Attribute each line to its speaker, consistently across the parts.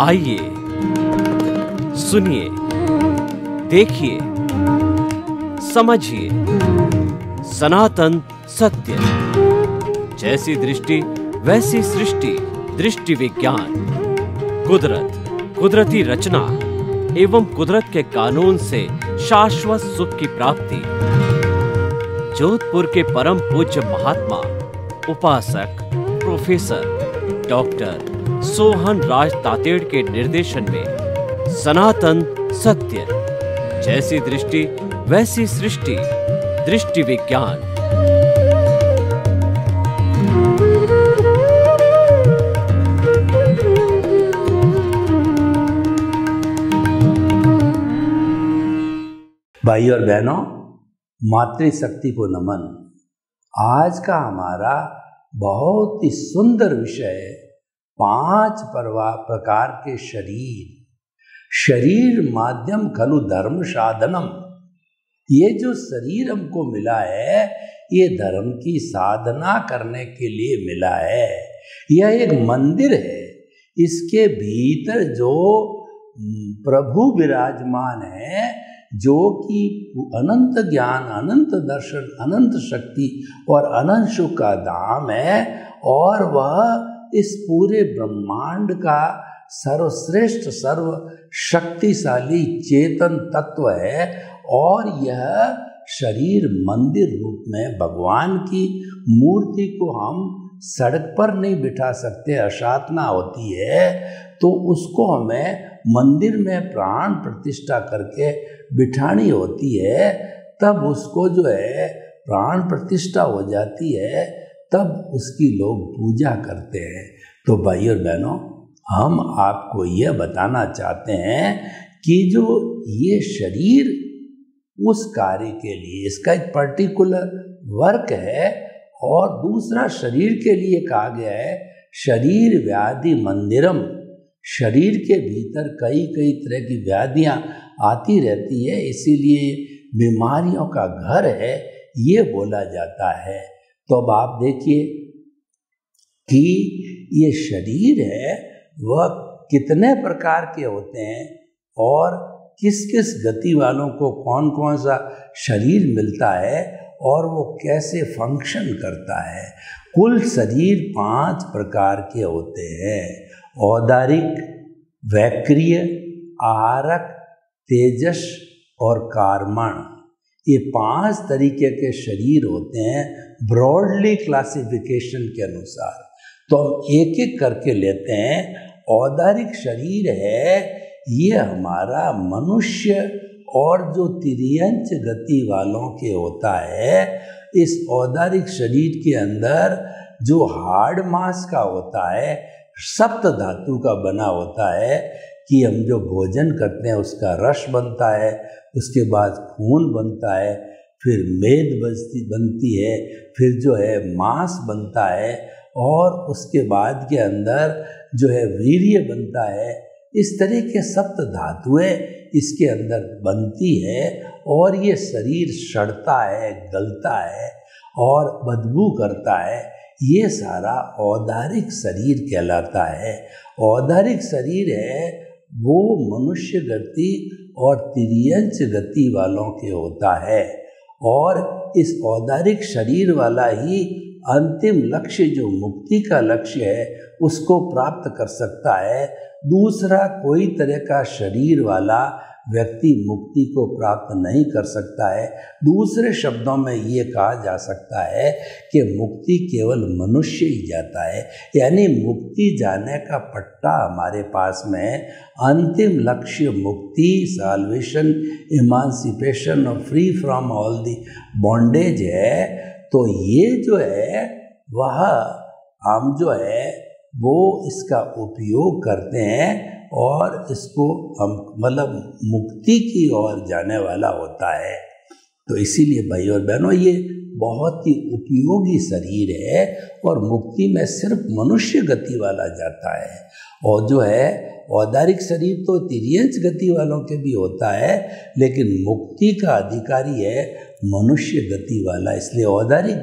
Speaker 1: आइए, सुनिए, देखिए, समझिए सनातन सत्य। जैसी दृष्टि वैसी सृष्टि, दृष्टि विज्ञान। कुदरत, कुदरती रचना एवं कुदरत के कानून से शाश्वत सुख की प्राप्ति। जोधपुर के परम पूज्य महात्मा उपासक प्रोफेसर डॉक्टर सोहन राज तातेड़ के निर्देशन में सनातन सत्य। जैसी दृष्टि वैसी सृष्टि, दृष्टि विज्ञान।
Speaker 2: भाई और बहनों, मातृशक्ति को नमन। आज का हमारा बहुत ही सुंदर विषय है 5 प्रकार के शरीर। शरीर माध्यम खलु धर्म साधनम। ये जो शरीर हमको मिला है, ये धर्म की साधना करने के लिए मिला है। यह एक मंदिर है। इसके भीतर जो प्रभु विराजमान है, जो कि अनंत ज्ञान, अनंत दर्शन, अनंत शक्ति और अनंत सुख का धाम है, और वह इस पूरे ब्रह्मांड का सर्वश्रेष्ठ, सर्व शक्तिशाली चेतन तत्व है। और यह शरीर मंदिर रूप में भगवान की मूर्ति को हम सड़क पर नहीं बिठा सकते, असाधना होती है, तो उसको हमें मंदिर में प्राण प्रतिष्ठा करके बिठानी होती है। तब उसको जो है प्राण प्रतिष्ठा हो जाती है, तब उसकी लोग पूजा करते हैं। तो भाई और बहनों, हम आपको यह बताना चाहते हैं कि जो ये शरीर उस कार्य के लिए, इसका एक पर्टिकुलर वर्क है। और दूसरा, शरीर के लिए कहा गया है शरीर व्याधि मंदिरम। शरीर के भीतर कई कई तरह की व्याधियां आती रहती है, इसीलिए बीमारियों का घर है, ये बोला जाता है। तो अब आप देखिए कि ये शरीर है वह कितने प्रकार के होते हैं, और किस किस गति वालों को कौन कौन सा शरीर मिलता है, और वो कैसे फंक्शन करता है। कुल शरीर 5 प्रकार के होते हैं। औदारिक, वैक्रिय, आहारक, तेजस और कार्मण। ये 5 तरीके के शरीर होते हैं ब्रॉडली क्लासिफिकेशन के अनुसार। तो हम एक एक करके लेते हैं। औदारिक शरीर है, ये हमारा मनुष्य और जो तिर्यंच गति वालों के होता है। इस औदारिक शरीर के अंदर जो हार्ड मांस का होता है, सप्त धातु का बना होता है, कि हम जो भोजन करते हैं उसका रस बनता है, उसके बाद खून बनता है, फिर मेद बनती है, फिर जो है मांस बनता है, और उसके बाद के अंदर जो है वीर्य बनता है। इस तरह के सप्त धातुएं इसके अंदर बनती है, और ये शरीर सड़ता है, गलता है और बदबू करता है। ये सारा औदारिक शरीर कहलाता है। औदारिक शरीर है वो मनुष्य गति और तिर्यंच गति वालों के होता है, और इस औदारिक शरीर वाला ही अंतिम लक्ष्य, जो मुक्ति का लक्ष्य है, उसको प्राप्त कर सकता है। दूसरा कोई तरह का शरीर वाला व्यक्ति मुक्ति को प्राप्त नहीं कर सकता है। दूसरे शब्दों में ये कहा जा सकता है कि मुक्ति केवल मनुष्य ही जाता है, यानी मुक्ति जाने का पट्टा हमारे पास में है। अंतिम लक्ष्य मुक्ति, साल्वेशन, इमांसिपेशन और free from all the bondage है। तो ये जो है वह हम जो है वो इसका उपयोग करते हैं, और इसको हम मतलब मुक्ति की ओर जाने वाला होता है। तो इसीलिए भाई और बहनों, ये बहुत ही उपयोगी शरीर है, और मुक्ति में सिर्फ मनुष्य गति वाला जाता है। और जो है औदारिक शरीर तो तिर्यंच गति वालों के भी होता है, लेकिन मुक्ति का अधिकारी है मनुष्य गति वाला। इसलिए औदारिक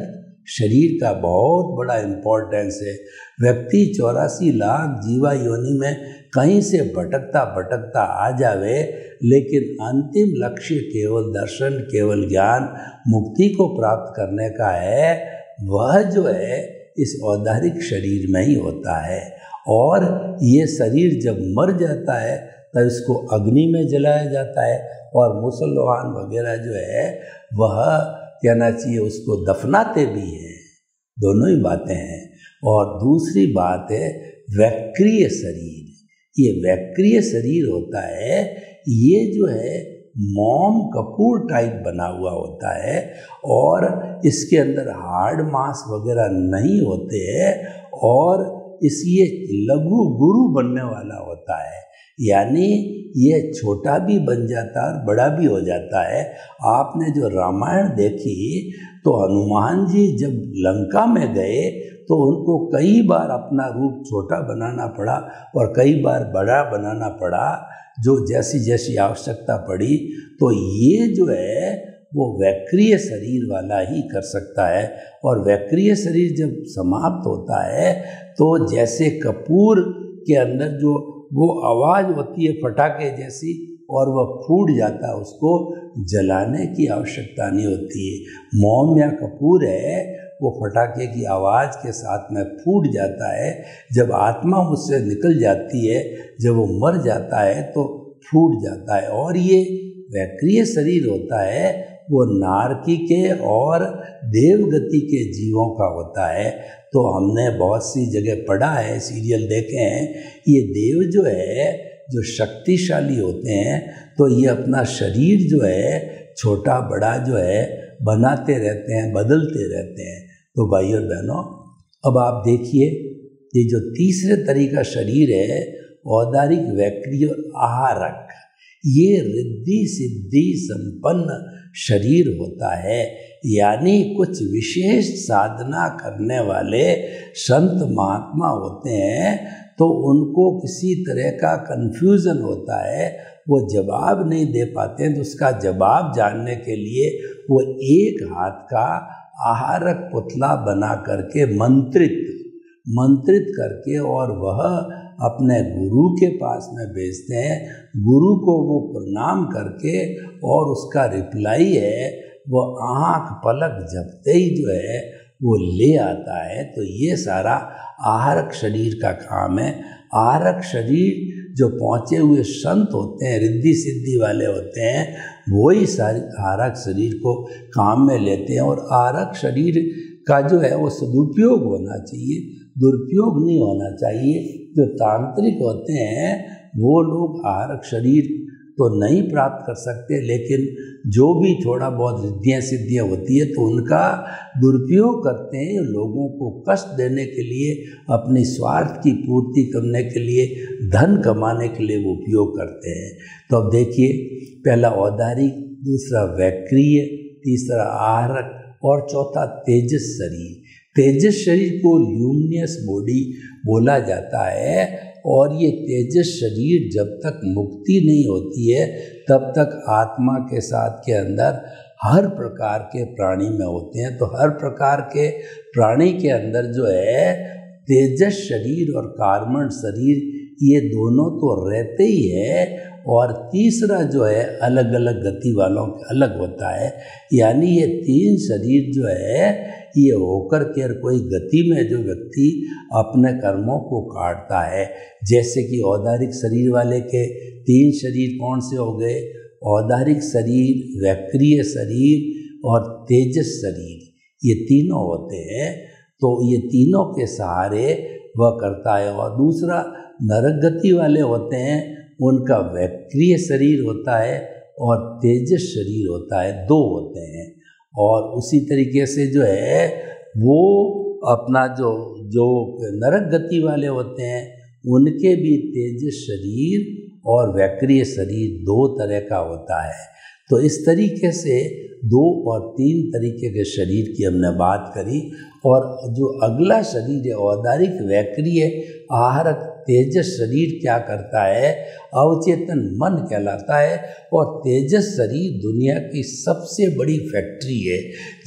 Speaker 2: शरीर का बहुत बड़ा इम्पोर्टेंस है। व्यक्ति 84 लाख जीवा योनि में कहीं से भटकता भटकता आ जावे, लेकिन अंतिम लक्ष्य केवल दर्शन, केवल ज्ञान, मुक्ति को प्राप्त करने का है। वह जो है इस औदारिक शरीर में ही होता है। और ये शरीर जब मर जाता है तब इसको अग्नि में जलाया जाता है, और मुसलमान वगैरह जो है वह कहना चाहिए उसको दफनाते भी हैं। दोनों ही बातें हैं। और दूसरी बात है वैक्रिय शरीर। ये वैक्रिय शरीर होता है, ये जो है मोम कपूर टाइप बना हुआ होता है, और इसके अंदर हार्ड मांस वगैरह नहीं होते हैं, और इसलिए लघु गुरु बनने वाला होता है। यानी ये छोटा भी बन जाता है और बड़ा भी हो जाता है। आपने जो रामायण देखी तो हनुमान जी जब लंका में गए तो उनको कई बार अपना रूप छोटा बनाना पड़ा और कई बार बड़ा बनाना पड़ा, जो जैसी जैसी आवश्यकता पड़ी। तो ये जो है वो वैक्रिय शरीर वाला ही कर सकता है। और वैक्रिय शरीर जब समाप्त होता है तो जैसे कपूर के अंदर जो वो आवाज़ होती है फटाके जैसी, और वह फूट जाता है, उसको जलाने की आवश्यकता नहीं होती है। मोम या कपूर है वो फटाके की आवाज़ के साथ में फूट जाता है। जब आत्मा उससे निकल जाती है, जब वो मर जाता है तो फूट जाता है। और ये वैक्रिय शरीर होता है वो नारकी के और देवगति के जीवों का होता है। तो हमने बहुत सी जगह पढ़ा है, सीरियल देखे हैं, ये देव जो है जो शक्तिशाली होते हैं तो ये अपना शरीर जो है छोटा बड़ा जो है बनाते रहते हैं, बदलते रहते हैं। तो भाई और बहनों, अब आप देखिए ये जो तीसरे तरीका शरीर है औदारिक, वैक्रिय और आहारक, ये रिद्धि सिद्धि संपन्न शरीर होता है। यानी कुछ विशेष साधना करने वाले संत महात्मा होते हैं तो उनको किसी तरह का कन्फ्यूज़न होता है, वो जवाब नहीं दे पाते हैं, तो उसका जवाब जानने के लिए वो एक हाथ का आहारक पुतला बना करके मंत्रित करके और वह अपने गुरु के पास में भेजते हैं। गुरु को वो प्रणाम करके और उसका रिप्लाई है वो आँख पलक झपकते ही जो है वो ले आता है। तो ये सारा आहारक शरीर का काम है। आहारक शरीर जो पहुँचे हुए संत होते हैं, रिद्धि सिद्धि वाले होते हैं, वही सारी आहारक शरीर को काम में लेते हैं। और आहारक शरीर का जो है वो सदुपयोग होना चाहिए, दुरुपयोग नहीं होना चाहिए। जो तांत्रिक होते हैं वो लोग आहारक शरीर तो नहीं प्राप्त कर सकते, लेकिन जो भी थोड़ा बहुत रिद्धियाँ सिद्धियाँ होती है तो उनका दुरुपयोग करते हैं, लोगों को कष्ट देने के लिए, अपनी स्वार्थ की पूर्ति करने के लिए, धन कमाने के लिए वो उपयोग करते हैं। तो अब देखिए, पहला औदारिक, दूसरा वैक्रिय, तीसरा आहारक और चौथा तेजस शरीर। तेजस शरीर को ल्यूमिनियस बॉडी बोला जाता है। और ये तेजस शरीर जब तक मुक्ति नहीं होती है तब तक आत्मा के साथ के अंदर हर प्रकार के प्राणी में होते हैं। तो हर प्रकार के प्राणी के अंदर जो है तेजस शरीर और कार्बन शरीर ये दोनों तो रहते ही है। और तीसरा जो है अलग अलग गति वालों के अलग होता है। यानी ये तीन शरीर जो है ये होकर के कोई गति में जो व्यक्ति अपने कर्मों को काटता है, जैसे कि औदारिक शरीर वाले के तीन शरीर कौन से हो गए? औदारिक शरीर, वैक्रिय शरीर और तेजस शरीर, ये तीनों होते हैं। तो ये तीनों के सहारे वह करता है। और दूसरा नरक गति वाले होते हैं, उनका वैक्रिय शरीर होता है और तेजस शरीर होता है, दो होते हैं। और उसी तरीके से जो है वो अपना जो नरक गति वाले होते हैं उनके भी तेजस शरीर और वैक्रिय शरीर दो तरह का होता है। तो इस तरीके से 2 और 3 तरीके के शरीर की हमने बात करी। और जो अगला शरीर है औदारिक वैक्रिय आहारक तेजस शरीर क्या करता है, अवचेतन मन कहलाता है। और तेजस शरीर दुनिया की सबसे बड़ी फैक्ट्री है।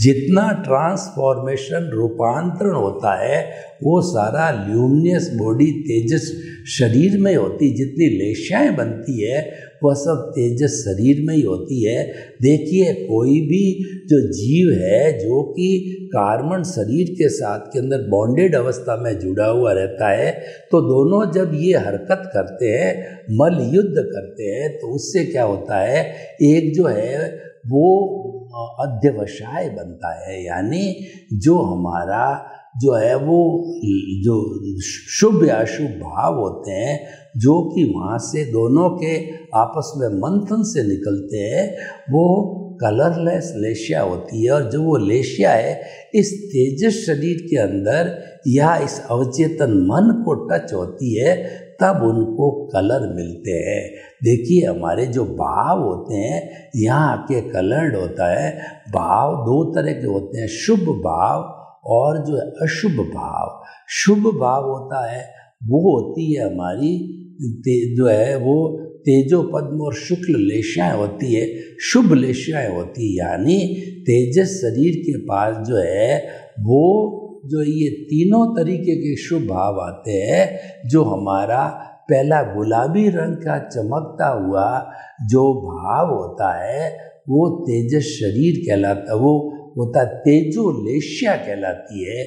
Speaker 2: जितना ट्रांसफॉर्मेशन रूपांतरण होता है वो सारा ल्यूमिनियस बॉडी तेजस शरीर में होती। जितनी लेशाएं बनती है वह सब तेजस शरीर में ही होती है। देखिए कोई भी जो जीव है जो कि कार्बन शरीर के साथ के अंदर बॉन्डेड अवस्था में जुड़ा हुआ रहता है, तो दोनों जब ये हरकत करते हैं, मल युद्ध करते हैं, तो उससे क्या होता है, एक जो है वो अध्यवसाय बनता है। यानी जो हमारा जो है वो जो शुभ या अशुभ भाव होते हैं जो कि वहाँ से दोनों के आपस में मंथन से निकलते हैं, वो कलरलेस लेशिया होती है। और जो वो लेशिया है इस तेजस शरीर के अंदर या इस अवचेतन मन को टच होती है, तब उनको कलर मिलते हैं। देखिए हमारे जो भाव होते हैं यहाँ आके कलर्ड होता है। भाव दो तरह के होते हैं, शुभ भाव और जो है अशुभ भाव। शुभ भाव होता है वो होती है हमारी जो है वो तेजो पद्म और शुक्ल लेशियाएँ होती है, शुभ लेशियाएँ होती है। यानी तेजस शरीर के पास जो है वो जो ये तीनों तरीके के शुभ भाव आते हैं। जो हमारा पहला गुलाबी रंग का चमकता हुआ जो भाव होता है वो तेजस शरीर कहलाता, वो होता तेजोलेशिया कहलाती है।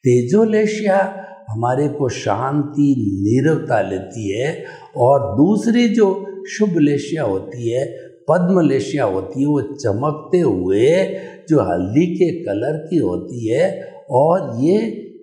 Speaker 2: तेजोलेशिया हमारे को शांति नीरवता लेती है। और दूसरी जो शुभ लेशिया होती है, पद्मलेशिया होती है, वो चमकते हुए जो हल्दी के कलर की होती है। और ये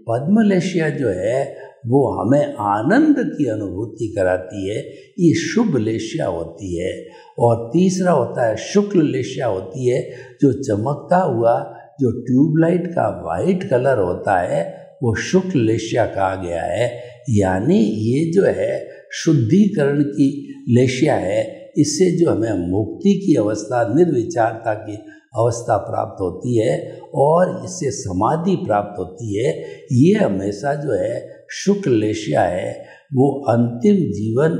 Speaker 2: पद्मलेशिया जो है वो हमें आनंद की अनुभूति कराती है, ये शुभ लेशिया होती है। और तीसरा होता है शुक्ल लेशिया होती है, जो चमकता हुआ जो ट्यूबलाइट का वाइट कलर होता है वो शुक्ल लेशिया कहा गया है। यानी ये जो है शुद्धिकरण की लेशिया है। इससे जो हमें मुक्ति की अवस्था, निर्विचारता की अवस्था प्राप्त होती है और इससे समाधि प्राप्त होती है। ये हमेशा जो है शुक्ल लेशिया है वो अंतिम जीवन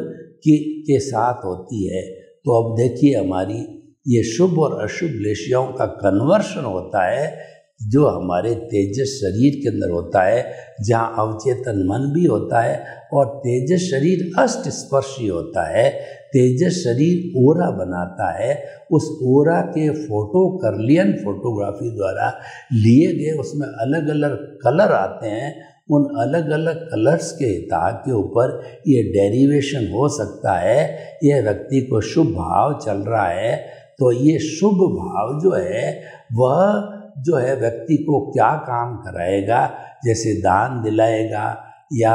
Speaker 2: के साथ होती है। तो अब देखिए हमारी ये शुभ और अशुभ लेशियाओं का कन्वर्शन होता है जो हमारे तेजस शरीर के अंदर होता है, जहाँ अवचेतन मन भी होता है। और तेजस शरीर अष्ट स्पर्शी होता है। तेजस शरीर ओरा बनाता है। उस ओरा के फोटो कर्लियन फोटोग्राफी द्वारा लिए गए, उसमें अलग अलग कलर आते हैं। उन अलग अलग कलर्स के हिसाब के ऊपर ये डेरिवेशन हो सकता है। यह व्यक्ति को शुभ भाव चल रहा है तो ये शुभ भाव जो है वह जो है व्यक्ति को क्या काम कराएगा, जैसे दान दिलाएगा या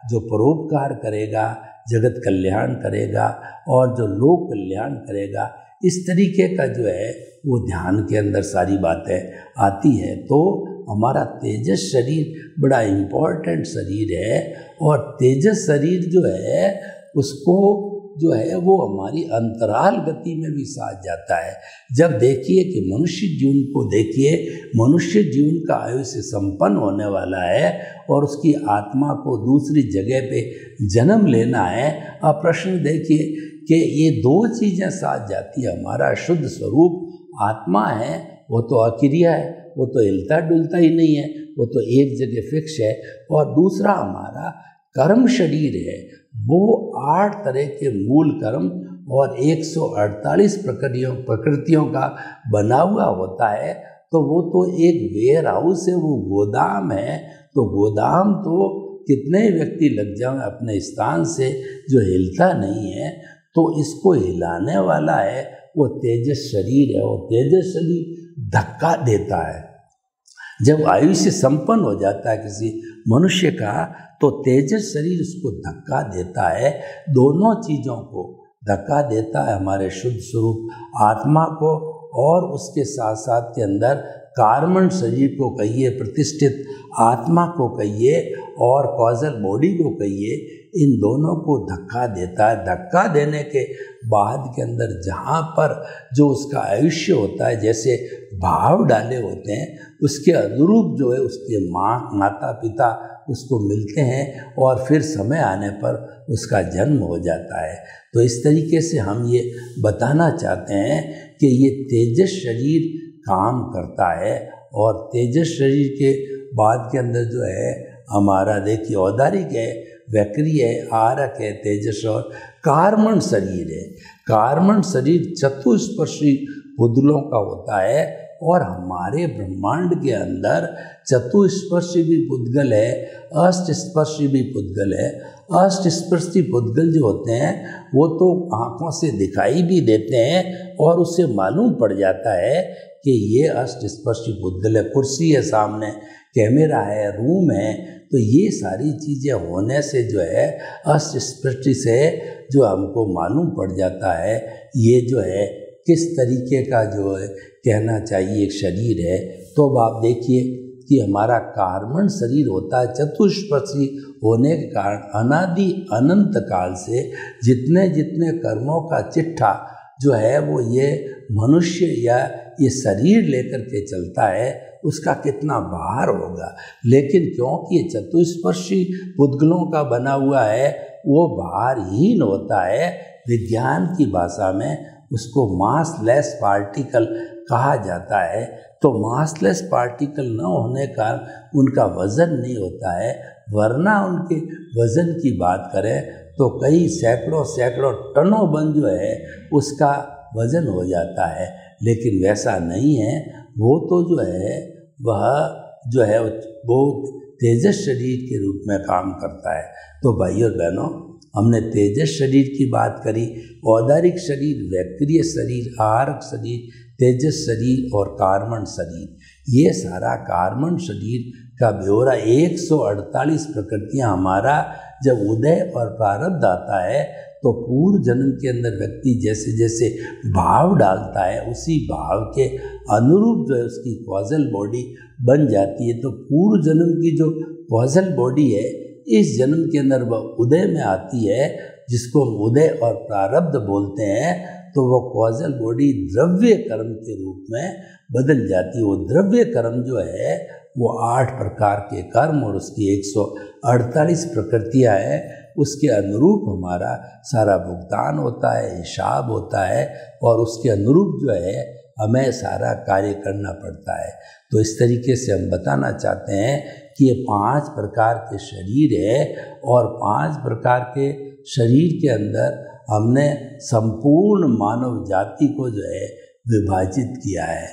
Speaker 2: जो परोपकार करेगा, जगत कल्याण करेगा और जो लोक कल्याण करेगा, इस तरीके का जो है वो ध्यान के अंदर सारी बातें आती हैं। तो हमारा तेजस शरीर बड़ा इम्पोर्टेंट शरीर है। और तेजस शरीर जो है उसको जो है वो हमारी अंतराल गति में भी साथ जाता है। जब देखिए कि मनुष्य जीवन को देखिए, मनुष्य जीवन का आयुष्य संपन्न होने वाला है और उसकी आत्मा को दूसरी जगह पे जन्म लेना है। अब प्रश्न देखिए कि ये दो चीज़ें साथ जाती है। हमारा शुद्ध स्वरूप आत्मा है वो तो अक्रिय है, वो तो हिलता डुलता ही नहीं है, वो तो एक जगह फिक्स है। और दूसरा हमारा कर्म शरीर है, वो 8 तरह के मूल कर्म और 148 प्रकृतियों का बना हुआ होता है। तो वो तो एक वेयर हाउस है, वो गोदाम है। तो गोदाम तो कितने व्यक्ति लग जाएं अपने स्थान से जो हिलता नहीं है, तो इसको हिलाने वाला है वो तेजस शरीर है। और तेजस शरीर धक्का देता है। जब आयुष्य संपन्न हो जाता है किसी मनुष्य का, तो तेजस शरीर उसको धक्का देता है। दोनों चीज़ों को धक्का देता है, हमारे शुद्ध स्वरूप आत्मा को और उसके साथ साथ के अंदर कार्बन शरीर को कहिए, प्रतिष्ठित आत्मा को कहिए और कॉजल बॉडी को कहिए, इन दोनों को धक्का देता है। धक्का देने के बाद के अंदर जहाँ पर जो उसका आयुष्य होता है, जैसे भाव डाले होते हैं, उसके अनुरूप जो है उसके माता पिता उसको मिलते हैं और फिर समय आने पर उसका जन्म हो जाता है। तो इस तरीके से हम ये बताना चाहते हैं कि ये तेजस शरीर काम करता है और तेजस शरीर के बाद के अंदर जो है हमारा देखिए औदारिक है, वैक्री है, आरक है, तेजस और कार्मण शरीर है। कार्मण शरीर चतुष्पर्शी पुद्गलों का होता है और हमारे ब्रह्मांड के अंदर चतुष्पर्शी भी पुद्गल है, अष्टस्पर्शी भी पुद्गल है। अष्टस्पर्शी पुद्गल जो होते हैं वो तो आँखों से दिखाई भी देते हैं और उससे मालूम पड़ जाता है कि ये अष्टस्पर्शी पुद्गल है। कुर्सी है सामने, कैमरा है, रूम है, तो ये सारी चीज़ें होने से जो है अष्टस्पर्शी से जो हमको मालूम पड़ जाता है ये जो है किस तरीके का जो है कहना चाहिए एक शरीर है। तो अब आप देखिए कि हमारा कार्बन शरीर होता है चतुष्पर्शी होने के कारण अनादि अनंत काल से जितने जितने कर्मों का चिट्ठा जो है वो ये मनुष्य या ये शरीर लेकर के चलता है, उसका कितना भार होगा। लेकिन क्योंकि ये चतुष्पर्शी पुद्गलों का बना हुआ है वो भारहीन होता है। विज्ञान की भाषा में उसको मासलेस पार्टिकल कहा जाता है। तो मासलेस पार्टिकल न होने का उनका वज़न नहीं होता है, वरना उनके वज़न की बात करें तो कई सैकड़ों सैकड़ों टनों बन जो है उसका वज़न हो जाता है। लेकिन वैसा नहीं है, वो तो जो है वह जो है वो तेजस शरीर के रूप में काम करता है। तो भाइयों और बहनों, हमने तेजस शरीर की बात करी, औदारिक शरीर, वैक्रिय शरीर, आरक शरीर, तेजस शरीर और कार्बन शरीर। ये सारा कार्बन शरीर का ब्यौरा 148 प्रकृतियाँ हमारा जब उदय और प्रारब्ध आता है तो पूर्व जन्म के अंदर व्यक्ति जैसे जैसे भाव डालता है उसी भाव के अनुरूप जो है उसकी कॉजल बॉडी बन जाती है। तो पूर्व जन्म की जो कॉजल बॉडी है इस जन्म के अंदर वह उदय में आती है, जिसको हम उदय और प्रारब्ध बोलते हैं। तो वो कॉजल बॉडी द्रव्य कर्म के रूप में बदल जाती है। वो द्रव्य कर्म जो है वो 8 प्रकार के कर्म और उसकी 148 प्रकृतियाँ हैं, उसके अनुरूप हमारा सारा भुगतान होता है, हिसाब होता है और उसके अनुरूप जो है हमें सारा कार्य करना पड़ता है। तो इस तरीके से हम बताना चाहते हैं कि ये 5 प्रकार के शरीर है और 5 प्रकार के शरीर के अंदर हमने संपूर्ण मानव जाति को जो है विभाजित किया है।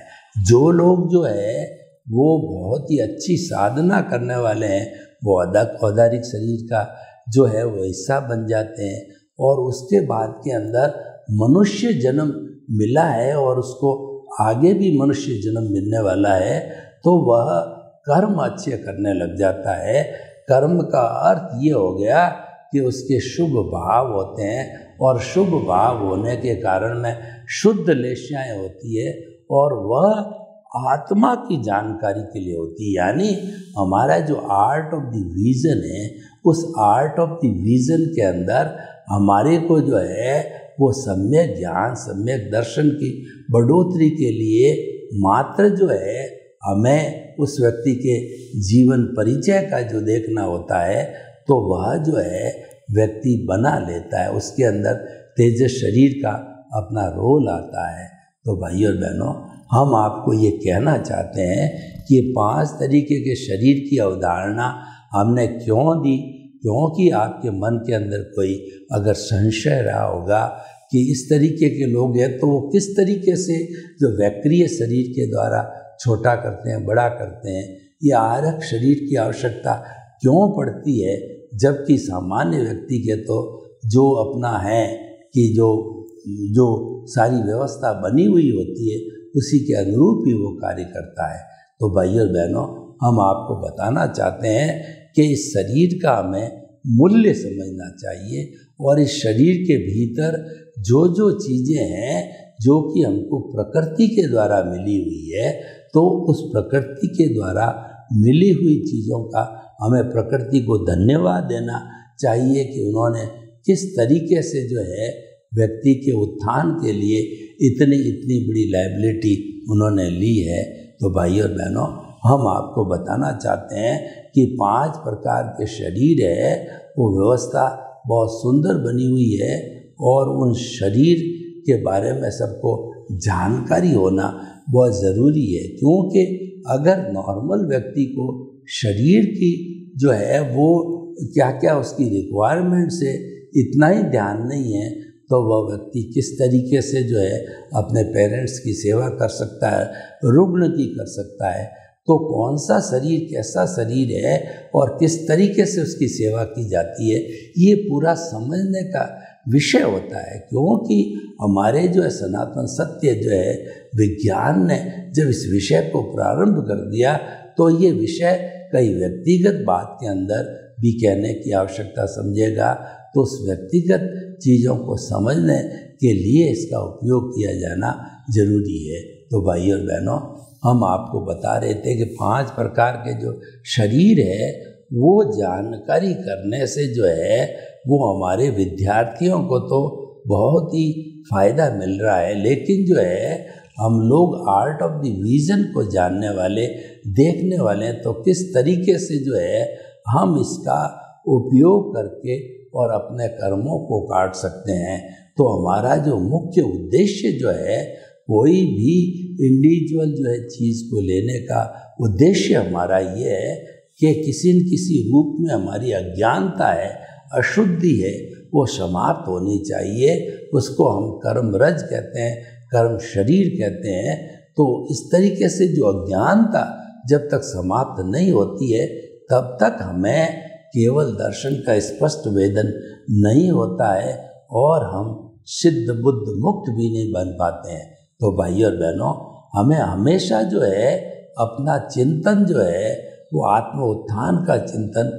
Speaker 2: जो लोग जो है वो बहुत ही अच्छी साधना करने वाले हैं वो औदारिक शरीर का जो है वो हिस्सा बन जाते हैं और उसके बाद के अंदर मनुष्य जन्म मिला है और उसको आगे भी मनुष्य जन्म मिलने वाला है तो वह कर्म अच्छे करने लग जाता है। कर्म का अर्थ ये हो गया कि उसके शुभ भाव होते हैं और शुभ भाव होने के कारण में शुद्ध लेशाएँ होती है और वह आत्मा की जानकारी के लिए होती है। यानी हमारा जो आर्ट ऑफ द विजन है उस आर्ट ऑफ द विजन के अंदर हमारे को जो है वो सम्यक ज्ञान, सम्यक दर्शन की बढ़ोतरी के लिए मात्र जो है हमें उस व्यक्ति के जीवन परिचय का जो देखना होता है तो वह जो है व्यक्ति बना लेता है, उसके अंदर तेजस शरीर का अपना रोल आता है। तो भाइयों और बहनों, हम आपको ये कहना चाहते हैं कि ये 5 तरीके के शरीर की अवधारणा हमने क्यों दी, क्योंकि आपके मन के अंदर कोई अगर संशय रहा होगा कि इस तरीके के लोग हैं तो वो किस तरीके से जो वैक्रिय शरीर के द्वारा छोटा करते हैं, बड़ा करते हैं, ये आरक शरीर की आवश्यकता क्यों पड़ती है, जबकि सामान्य व्यक्ति के तो जो अपना है कि जो सारी व्यवस्था बनी हुई होती है उसी के अनुरूप ही वो कार्य करता है। तो भाइयों और बहनों, हम आपको बताना चाहते हैं कि इस शरीर का हमें मूल्य समझना चाहिए और इस शरीर के भीतर जो जो चीज़ें हैं जो कि हमको प्रकृति के द्वारा मिली हुई है तो उस प्रकृति के द्वारा मिली हुई चीज़ों का हमें प्रकृति को धन्यवाद देना चाहिए कि उन्होंने किस तरीके से जो है व्यक्ति के उत्थान के लिए इतनी बड़ी लायबिलिटी उन्होंने ली है। तो भाई और बहनों, हम आपको बताना चाहते हैं कि 5 प्रकार के शरीर है, वो व्यवस्था बहुत सुंदर बनी हुई है और उन शरीर के बारे में सबको जानकारी होना बहुत ज़रूरी है। क्योंकि अगर नॉर्मल व्यक्ति को शरीर की जो है वो क्या क्या उसकी रिक्वायरमेंट से इतना ही ध्यान नहीं है, तो वह व्यक्ति किस तरीके से जो है अपने पेरेंट्स की सेवा कर सकता है, रुग्ण की कर सकता है। तो कौन सा शरीर कैसा शरीर है और किस तरीके से उसकी सेवा की जाती है, ये पूरा समझने का विषय होता है। क्योंकि हमारे जो है सनातन सत्य जो है विज्ञान ने जब इस विषय को प्रारंभ कर दिया, तो ये विषय कई व्यक्तिगत बात के अंदर भी कहने की आवश्यकता समझेगा। तो उस व्यक्तिगत चीज़ों को समझने के लिए इसका उपयोग किया जाना जरूरी है। तो भाई और बहनों, हम आपको बता रहे थे कि 5 प्रकार के जो शरीर है वो जानकारी करने से जो है वो हमारे विद्यार्थियों को तो बहुत ही फायदा मिल रहा है, लेकिन जो है हम लोग आर्ट ऑफ द विजन को जानने वाले, देखने वाले हैं, तो किस तरीके से जो है हम इसका उपयोग करके और अपने कर्मों को काट सकते हैं। तो हमारा जो मुख्य उद्देश्य जो है, कोई भी इंडिविजुअल जो है चीज़ को लेने का उद्देश्य हमारा ये है कि किसी न किसी रूप में हमारी अज्ञानता है, अशुद्धि है, वो समाप्त होनी चाहिए। उसको हम कर्म रज कहते हैं, कर्म शरीर कहते हैं। तो इस तरीके से जो अज्ञानता जब तक समाप्त नहीं होती है, तब तक हमें केवल दर्शन का स्पष्ट वेदन नहीं होता है और हम सिद्ध बुद्ध मुक्त भी नहीं बन पाते हैं। तो भाई और बहनों, हमें हमेशा जो है अपना चिंतन जो है वो आत्म उत्थान का चिंतन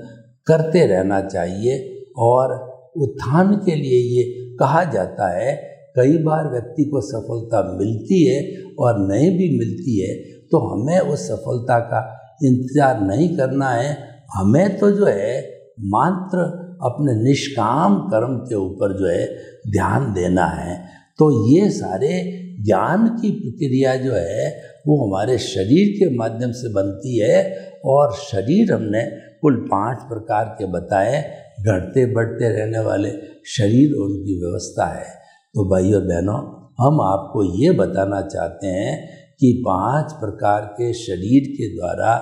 Speaker 2: करते रहना चाहिए। और उत्थान के लिए ये कहा जाता है, कई बार व्यक्ति को सफलता मिलती है और नहीं भी मिलती है, तो हमें उस सफलता का इंतजार नहीं करना है। हमें तो जो है मात्र अपने निष्काम कर्म के ऊपर जो है ध्यान देना है। तो ये सारे ज्ञान की प्रक्रिया जो है वो हमारे शरीर के माध्यम से बनती है। और शरीर हमने कुल 5 प्रकार के बताए, घटते बढ़ते रहने वाले शरीर, उनकी व्यवस्था है। तो भाई और बहनों, हम आपको ये बताना चाहते हैं कि 5 प्रकार के शरीर के द्वारा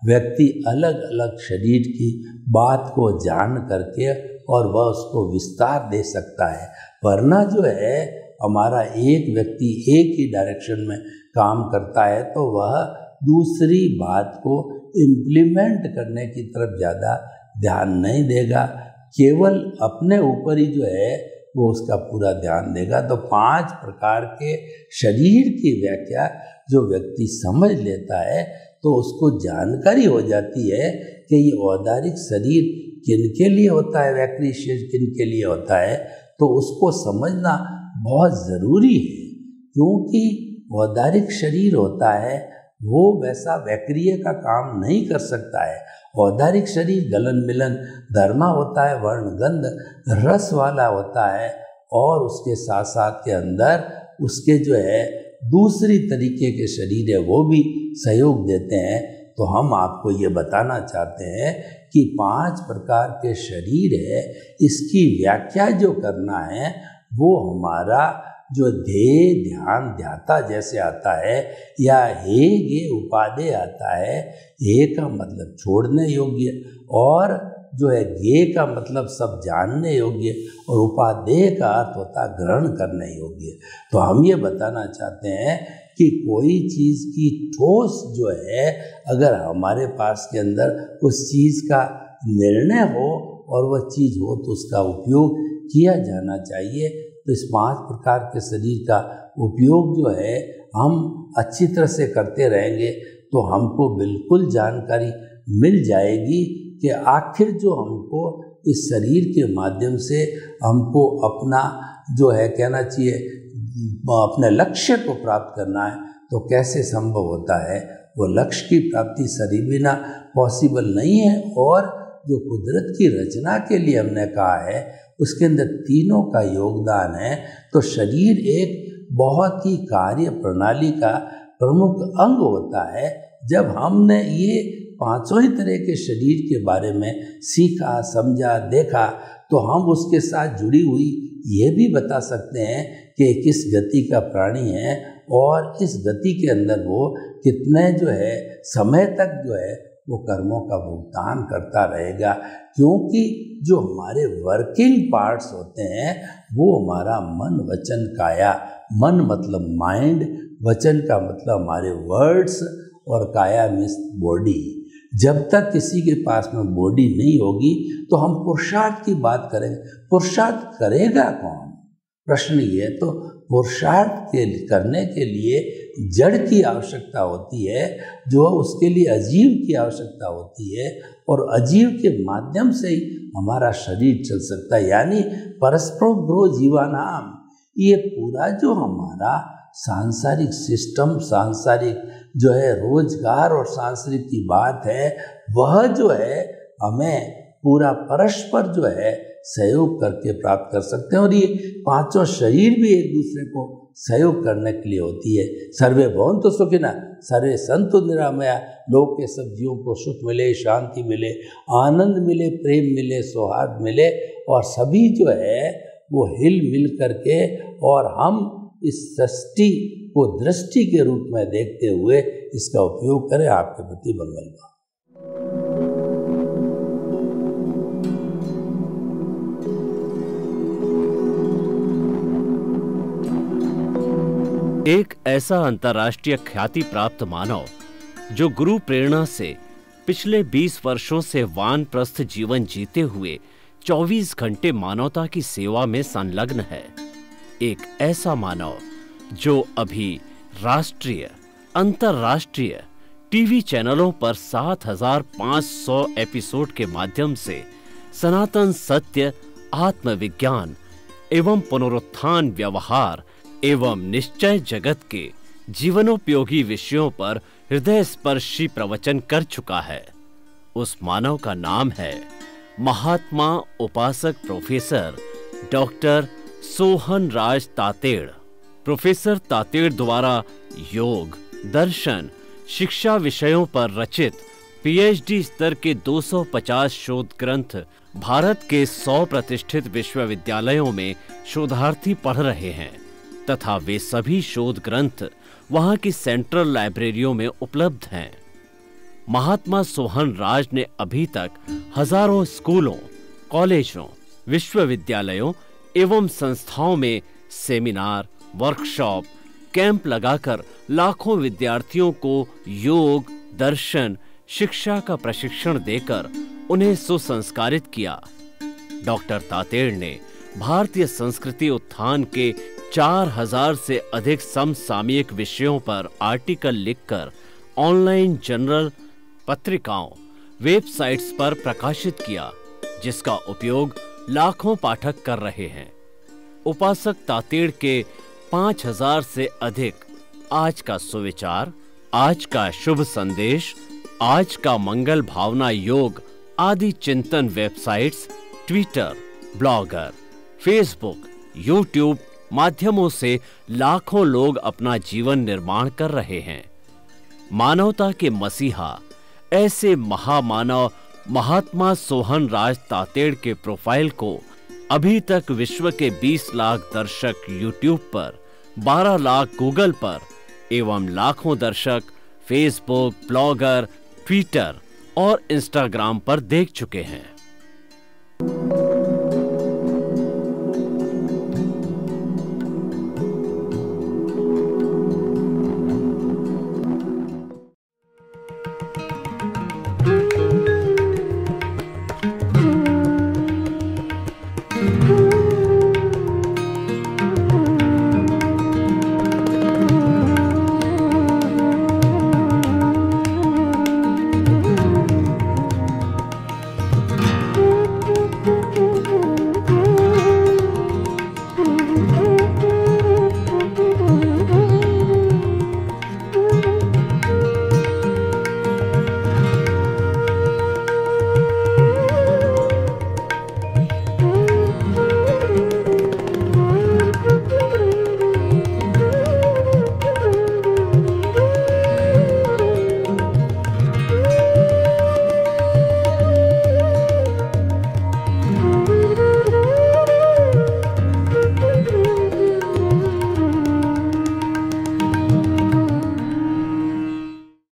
Speaker 2: व्यक्ति अलग अलग शरीर की बात को जान करके और वह उसको विस्तार दे सकता है। वरना जो है हमारा एक व्यक्ति एक ही डायरेक्शन में काम करता है, तो वह दूसरी बात को इम्प्लीमेंट करने की तरफ ज़्यादा ध्यान नहीं देगा, केवल अपने ऊपर ही जो है वो उसका पूरा ध्यान देगा। तो 5 प्रकार के शरीर की व्याख्या जो व्यक्ति समझ लेता है, तो उसको जानकारी हो जाती है कि ये औदारिक शरीर किन के लिए होता है, वैक्री शरीर किन के लिए होता है। तो उसको समझना बहुत ज़रूरी है, क्योंकि औदारिक शरीर होता है वो वैसा वैक्रिय का काम नहीं कर सकता है। औदारिक शरीर गलन मिलन धर्मा होता है, वर्ण गंध रस वाला होता है, और उसके साथ साथ के अंदर उसके जो है दूसरी तरीके के शरीर है वो भी सहयोग देते हैं। तो हम आपको ये बताना चाहते हैं कि 5 प्रकार के शरीर है, इसकी व्याख्या जो करना है वो हमारा जो ध्येय ध्यान ध्याता जैसे आता है, या हे गे उपादेय आता है। हे का मतलब छोड़ने योग्य, और जो है गे का मतलब सब जानने योग्य, और उपादेय का अर्थ होता है ग्रहण करने योग्य। तो हम ये बताना चाहते हैं कि कोई चीज़ की ठोस जो है अगर हमारे पास के अंदर उस चीज़ का निर्णय हो और वह चीज़ हो, तो उसका उपयोग किया जाना चाहिए। तो इस 5 प्रकार के शरीर का उपयोग जो है हम अच्छी तरह से करते रहेंगे, तो हमको बिल्कुल जानकारी मिल जाएगी कि आखिर जो हमको इस शरीर के माध्यम से हमको अपना जो है कहना चाहिए अपने लक्ष्य को प्राप्त करना है, तो कैसे संभव होता है। वो लक्ष्य की प्राप्ति शरीर बिना पॉसिबल नहीं है। और जो कुदरत की रचना के लिए हमने कहा है उसके अंदर तीनों का योगदान है। तो शरीर एक बहुत ही कार्य प्रणाली का प्रमुख अंग होता है। जब हमने ये पांचों ही तरह के शरीर के बारे में सीखा, समझा, देखा, तो हम उसके साथ जुड़ी हुई ये भी बता सकते हैं कि किस गति का प्राणी है और इस गति के अंदर वो कितने जो है समय तक जो है वो कर्मों का भुगतान करता रहेगा। क्योंकि जो हमारे वर्किंग पार्ट्स होते हैं वो हमारा मन, वचन, काया। मन मतलब माइंड, वचन का मतलब हमारे वर्ड्स और काया मीन्स बॉडी। जब तक किसी के पास में बॉडी नहीं होगी तो हम पुरुषार्थ की बात करेंगे। पुरुषार्थ करेगा कौन? प्रश्न ये है। तो पुरुषार्थ करने के लिए जड़ की आवश्यकता होती है, जो उसके लिए अजीव की आवश्यकता होती है, और अजीव के माध्यम से ही हमारा शरीर चल सकता है। यानी परस्पर ग्रो जीवानाम, ये पूरा जो हमारा सांसारिक सिस्टम, सांसारिक जो है रोजगार और सांसारिक की बात है, वह जो है हमें पूरा परस्पर जो है सहयोग करके प्राप्त कर सकते हैं। और ये पांचों शरीर भी एक दूसरे को सहयोग करने के लिए होती है। सर्वे भवन्तु सुखिनः, सर्वे सन्तु निरामया, लोक के सब जीवों को सुख मिले, शांति मिले, आनंद मिले, प्रेम मिले, सौहार्द मिले, और सभी जो है वो हिल मिल करके, और हम इस सृष्टि को दृष्टि के रूप में देखते हुए इसका उपयोग करें। आपके प्रति मंगल हो।
Speaker 1: एक ऐसा अंतर्राष्ट्रीय ख्याति प्राप्त मानव जो गुरु प्रेरणा से पिछले 20 वर्षों से वानप्रस्थ जीवन जीते हुए 24 घंटे मानवता की सेवा में संलग्न है। एक ऐसा मानव जो अभी राष्ट्रीय, अंतर्राष्ट्रीय टीवी चैनलों पर 7,500 एपिसोड के माध्यम से सनातन सत्य, आत्मविज्ञान एवं पुनरुत्थान, व्यवहार एवं निश्चय जगत के जीवनोपयोगी विषयों पर हृदय स्पर्शी प्रवचन कर चुका है। उस मानव का नाम है महात्मा उपासक प्रोफेसर डॉक्टर सोहन राज तातेड़। प्रोफेसर तातेड़ द्वारा योग, दर्शन, शिक्षा विषयों पर रचित पीएचडी स्तर के 250 शोध ग्रंथ भारत के 100 प्रतिष्ठित विश्वविद्यालयों में शोधार्थी पढ़ रहे हैं, तथा वे सभी शोध ग्रंथ वहां की सेंट्रल लाइब्रेरियों में उपलब्ध हैं। महात्मा सोहन राज ने अभी तक हजारों स्कूलों, कॉलेजों, विश्वविद्यालयों एवं संस्थाओं में सेमिनार, वर्कशॉप, कैंप लगाकर लाखों विद्यार्थियों को योग, दर्शन, शिक्षा का प्रशिक्षण देकर उन्हें सुसंस्कारित किया। डॉक्टर तातेड़ ने भारतीय संस्कृति उत्थान के 4000 से अधिक समसामयिक विषयों पर आर्टिकल लिखकर ऑनलाइन जर्नल, पत्रिकाओं, वेबसाइट्स पर प्रकाशित किया, जिसका उपयोग लाखों पाठक कर रहे हैं। उपासक तातेड़ के 5000 से अधिक आज का सुविचार, आज का शुभ संदेश, आज का मंगल भावना योग आदि चिंतन websites, Twitter, blogger, Facebook, YouTube माध्यमों से लाखों लोग अपना जीवन निर्माण कर रहे हैं। मानवता के मसीहा ऐसे महामानव महात्मा सोहन राज तातेड़ के प्रोफाइल को अभी तक विश्व के 20 लाख दर्शक यूट्यूब पर, 12 लाख गूगल पर एवं लाखों दर्शक फेसबुक, ब्लॉगर, ट्विटर और इंस्टाग्राम पर देख चुके हैं।